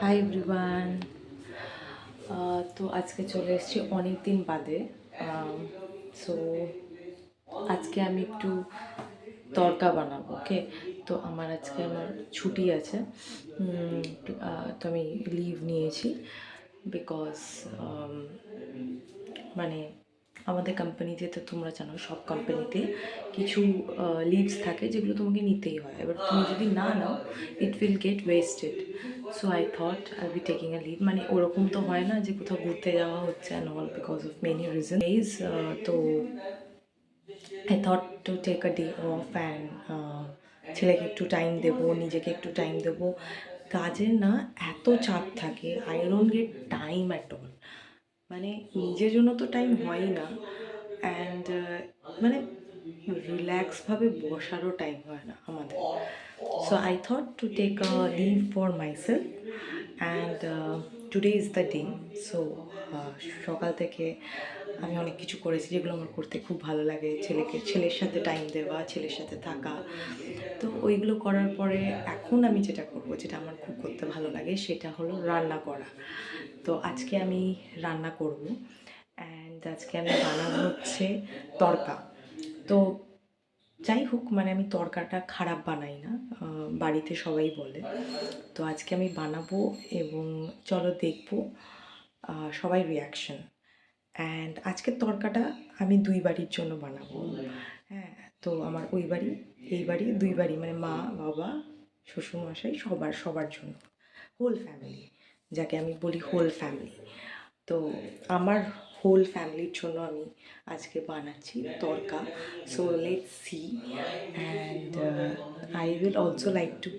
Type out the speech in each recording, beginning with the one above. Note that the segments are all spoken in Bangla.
Hi everyone. তো আজকে চলে এসেছি অনেক দিন বাদে। সো আজকে আমি একটু তড়কা বানাবো। ওকে, তো আমার ছুটি আছে। তো আমি লিভ নিয়েছি বিকজ মানে আমাদের কোম্পানিতে তো তোমরা জানো সব কোম্পানিতে কিছু লিভস থাকে যেগুলো তোমাকে নিতেই হয়। এবার তুমি যদি না নাও it will get wasted. So I thought I be taking a leave. মানে ওরকম তো হয় না যে কোথাও ঘুরতে যাওয়া হচ্ছে and all because of many reason is. তো I thought to take a day off and ছেলেকে একটু টাইম দেবো, নিজেকে একটু টাইম দেবো। কাজের না এত চাপ থাকে, I don't get time at all. মানে নিজের জন্য তো টাইম হয়ই না, অ্যান্ড মানে রিল্যাক্সভাবে বসারও টাইম হয় না আমাদের। So I thought to take a leave for myself and today is the day. So সকাল থেকে আমি অনেক কিছু করেছি যেগুলো আমার করতে খুব ভালো লাগে। ছেলের সাথে টাইম দেওয়া, ছেলের সাথে থাকা। তো ওইগুলো করার পরে এখন আমি যেটা করব, যেটা আমার খুব করতে ভালো লাগে, সেটা হলো রান্না করা। তো আজকে আমি রান্না করব অ্যান্ড আজকে আমি বানাবো হচ্ছে তড়কা। তো যাই হোক, মানে আমি তড়কাটা খারাপ বানাই না, বাড়িতে সবাই বলে। তো আজকে আমি বানাবো এবং চলো দেখবো সবাই রিয়াকশন। অ্যান্ড আজকের তড়কাটা আমি দুই বাড়ির জন্য বানাবো। হ্যাঁ, তো আমার ওই বাড়ি এই বাড়ি দুই বাড়ি, মানে মা বাবা শ্বশুরমশাই সবার জন্য, হোল ফ্যামিলি, যাকে আমি বলি হোল ফ্যামিলি। তো আমার হোল ফ্যামিলির জন্য আমি আজকে বানাচ্ছি tadka. So let's see, and I will also like to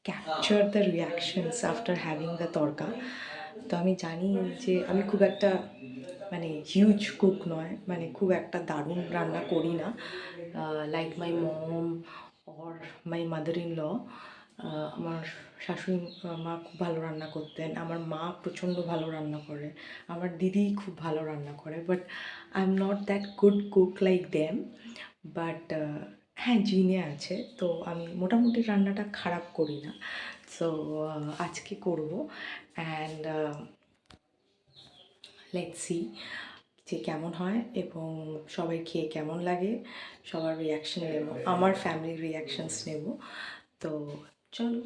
capture the reactions after having the tadka. তো আমি জানি যে আমি খুব একটা মানে হিউজ কুক নয়, মানে খুব একটা দারুণ রান্না করি না, like my mom or my mother in law. আমার শাশুড়ি মা খুব ভালো রান্না করতেন, আমার মা প্রচণ্ড ভালো রান্না করে, আমার দিদি খুব ভালো রান্না করে, but I am not that good cook like them. But হ্যাঁ, জিনে আছে, তো আমি মোটামুটি রান্নাটা খারাপ করি না। সো আজকে করব, অ্যান্ড লেটস সি যে কেমন হয় এবং সবাই খেয়ে কেমন লাগে, সবার রিয়াকশন নেব, আমার ফ্যামিলির রিয়াকশানস নেব। তো চলো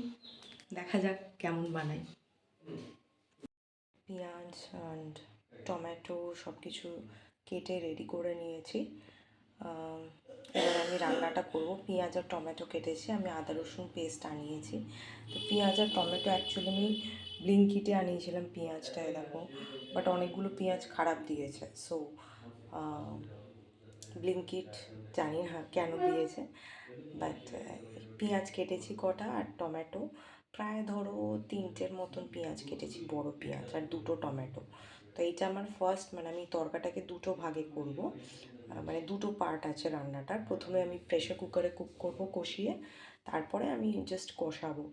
দেখা যাক কেমন বানাই। পেঁয়াজ অ্যান্ড টমেটো সব কিছু কেটে রেডি করে নিয়েছি। এবার আমি রান্নাটা করব। পেঁয়াজ আর টমেটো কেটেছি, আমি আদা রসুন পেস্ট আনিয়েছি। তো পেঁয়াজ আর টমেটো অ্যাকচুয়ালি আমি ব্লিঙ্কিটে আনিয়েছিলাম পেঁয়াজটা, দেখো, বাট অনেকগুলো পেঁয়াজ খারাপ দিয়েছে। সো ব্লিঙ্কিট জানি না কেন দিয়েছে, বাট পেঁয়াজ কেটেছি কটা, আর টমেটো প্রায় ধরো তিনটের মতন পেঁয়াজ কেটেছি, বড় পেঁয়াজ, আর দুটো টমেটো। তো এইটা আমার ফার্স্ট, মানে আমি তরকাটাকে দুটো ভাগে করব, মানে দুটো পার্ট আছে রান্নাটার। প্রথমে আমি প্রেশার কুকারে কুক করব কষিয়ে, তারপরে আমি জাস্ট কষাবো।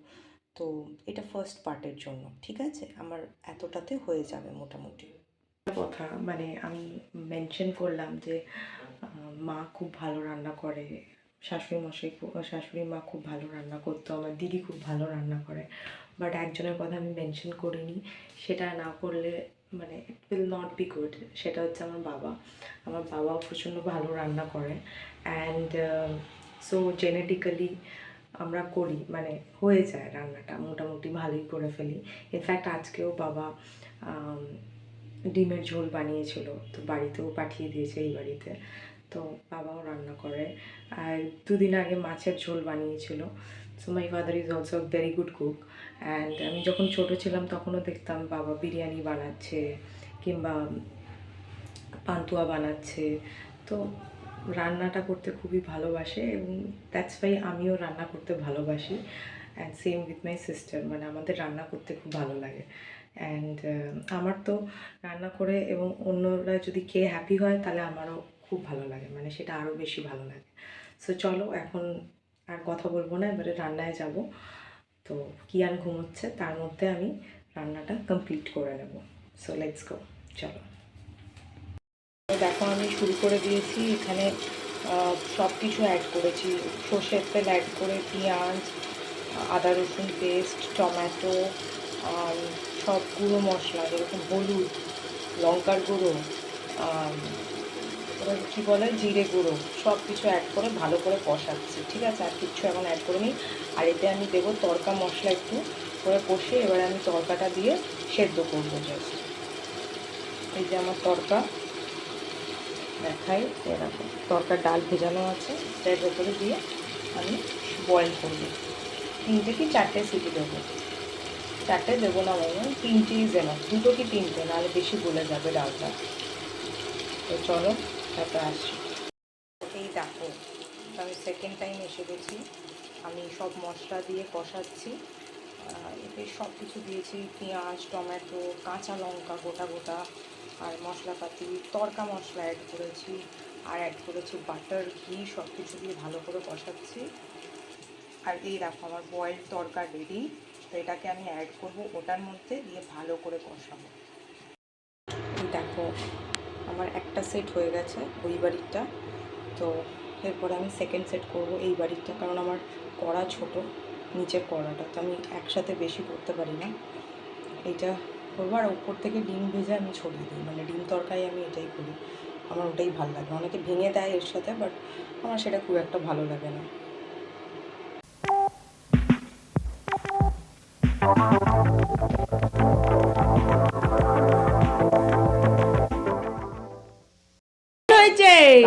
তো এটা ফার্স্ট পার্টের জন্য ঠিক আছে, আমার এতটাতে হয়ে যাবে মোটামুটি। কথা মানে আমি মেনশন করলাম যে মা খুব ভালো রান্না করে, শাশুড়ি মা খুব ভালো রান্না করতো, আমার দিদি খুব ভালো রান্না করে, বাট একজনের কথা আমি মেনশন করিনি। সেটা না করলে মানে it will not be good. সেটা হচ্ছে আমার বাবাও প্রচণ্ড ভালো রান্না করে, অ্যান্ড সো জেনেটিক্যালি আমরা করি, মানে হয়ে যায় রান্নাটা মোটামুটি ভালোই করে ফেলি। ইনফ্যাক্ট আজকেও বাবা ডিমের ঝোল বানিয়েছিল, তো বাড়িতেও পাঠিয়ে দিয়েছে এই বাড়িতে। তো বাবাও রান্না করে, আর দুদিন আগে মাছের ঝোল বানিয়েছিল। So my father is also very good cook, and আমি যখন ছোটো ছিলাম তখনও দেখতাম বাবা বিরিয়ানি বানাচ্ছে কিংবা পান্তুয়া বানাচ্ছে। তো রান্নাটা করতে খুবই ভালোবাসে, এবং দ্যাটস ওয়াই আমিও রান্না করতে ভালোবাসি, and same with my sister, মানে আমাদের রান্না করতে খুব ভালো লাগে। অ্যান্ড আমার তো রান্না করে এবং অন্যরা যদি খেয়ে হ্যাপি হয় তাহলে আমারও খুব ভালো লাগে, মানে সেটা আরও বেশি ভালো লাগে। সো চলো এখন আর কথা বলবো না, এবারে রান্নায় যাব। তো কিয়ান ঘুমোচ্ছে, তার মধ্যে আমি রান্নাটা কমপ্লিট করে নেব। সো লেটস গো, চলো। দেখো আমি শুরু করে দিয়েছি, এখানে সব কিছু অ্যাড করেছি, সর্ষের তেল অ্যাড করে পেঁয়াজ, আদা রসুন পেস্ট, টমেটো, সব গুঁড়ো মশলা যেরকম হলুদ, লঙ্কার গুঁড়ো, ওরা কী বলে জিরে গুঁড়ো, সব কিছু অ্যাড করে ভালো করে কষাচ্ছি। ঠিক আছে, আর কিচ্ছু এখন অ্যাড করে নিই। আর এতে আমি দেবো তড়কা মশলা একটু করে কষে, এবার আমি তড়কাটা দিয়ে সেদ্ধ করবো জাস্ট। এই যে আমার তড়কা দেখাই, এরকম তড়কার ডাল ভেজানো আছে, এর ভেতরে দিয়ে আমি বয়েল করবো। 3 কি 4টে সিটি দেবো, 4টে দেবো না, মানে 3টেই যেন, 2 কি 3টে, নাহলে বেশি গলে যাবে ডালটা। তো চলো তারপর আসছি। এই দেখো, আমি সেকেন্ড টাইম এসে গেছি। আমি সব মশলা দিয়ে কষাচ্ছি। এতে সব কিছু দিয়েছি, পেঁয়াজ, টমেটো, কাঁচা লঙ্কা গোটা গোটা, আর মশলাপাতি, তড়কা মশলা অ্যাড করেছি, আর অ্যাড করেছি বাটার, ঘি, সব কিছু দিয়ে ভালো করে কষাচ্ছি। আর এই দেখো আমার বয়েলড তড়কা রেডি। তো এটাকে আমি অ্যাড করব ওটার মধ্যে, দিয়ে ভালো করে কষাবো। এই দেখো আমার একটা সেট হয়ে গেছে ওই বাড়িটা। তো এরপরে আমি সেকেন্ড সেট করব এই বাড়িটা, কারণ আমার কড়া ছোট, নিচের কড়াটা, তো আমি একসাথে বেশি করতে পারি না। এইটা করবো, আর উপর থেকে ডিম ভেজে আমি ছড়িয়ে দিই, মানে ডিম তরকারি আমি এটাই করি, আমার ওটাই ভালো লাগে। অনেকে ভেঙে দেয় এর সাথে, বাট আমার সেটা খুব একটা ভালো লাগে না।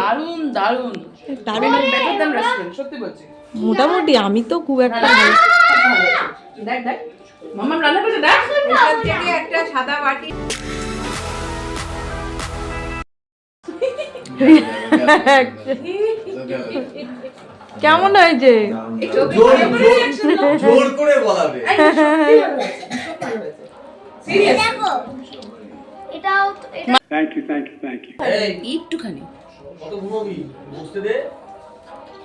দারুন দারুন দারুন, বেটার দ্যান রেস্টুরেন্ট, সত্যি বলছি। মোটামুটি, আমি তো খুব একটা দেখ দেখ মাম্মা রান্না করেছে, দেখ এখান থেকে একটা সাদা বাটি কেমন হয়েছে? জোর করে বলাবে। Thank you. একটুখানি কত ঘুমোবি বুঝতে দে।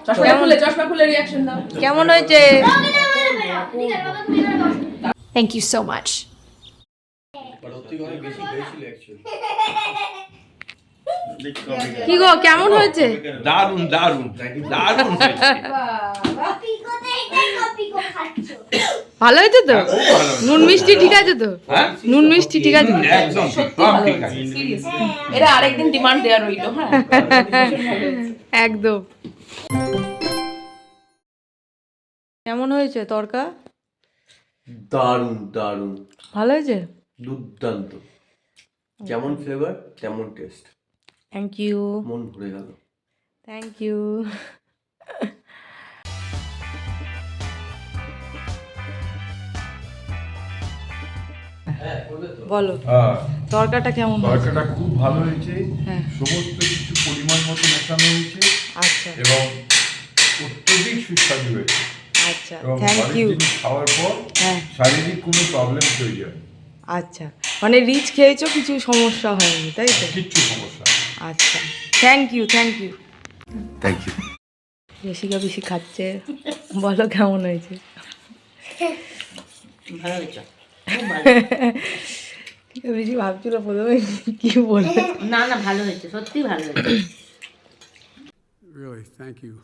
চশমা খুলে রিয়াকশন দাও। কেমন হয়েছে? Thank you so much. সত্যি অনেক বেশি হয়েছিল অ্যাকচুয়ালি। কি গো, কেমন হয়েছে? দারুন দারুন দারুন হয়েছে। ভালো হয়েছে তো? খুব ভালো হয়েছে। নুন মিষ্টি ঠিক আছে তো? হ্যাঁ? নুন মিষ্টি ঠিক আছে? একদম ঠিক, সত্যি সব ভালো ঠিক হয়েছে, আছে। সিরিয়াসলি। এরা আরেকদিন ডিমান্ড দেওয়া রইলো। হ্যাঁ একদম। কেমন হয়েছে তরকা? দারুণ দারুণ, ভালো হয়েছে? দুর্দান্ত। যেমন ফ্লেভার তেমন টেস্ট, থ্যাংক ইউ, মন ভরে গেল। Thank you. বলো তরকাটা কেমন হয়েছে? তরকাটা খুব ভালো হয়েছে, হ্যাঁ। সমস্ত কিছু পরিমাণ মতো মেশানো হয়েছে আচ্ছা এবং অত্যধিক সুস্বাদু হয়েছে। আচ্ছা, এবং থ্যাংক ঘরের ইউ। জিনিস খাওয়ার পর হ্যাঁ শারীরিক কোনো প্রবলেম তৈরি হয়, আচ্ছা, মানে রিচ খেয়েছো, কিছু সমস্যা হয়নি তাই তো? কিচ্ছু সমস্যা নেই। আচ্ছা, thank you thank you. Thank you. বেশিকা বেশি খাচ্ছে, বলো কেমন হয়েছে? ভালো হয়েছে। বেশি ভাবছিল প্রথমে কি বলবে। না না, ভালো হয়েছে, সত্যি ভালো হয়েছে। Really, thank you.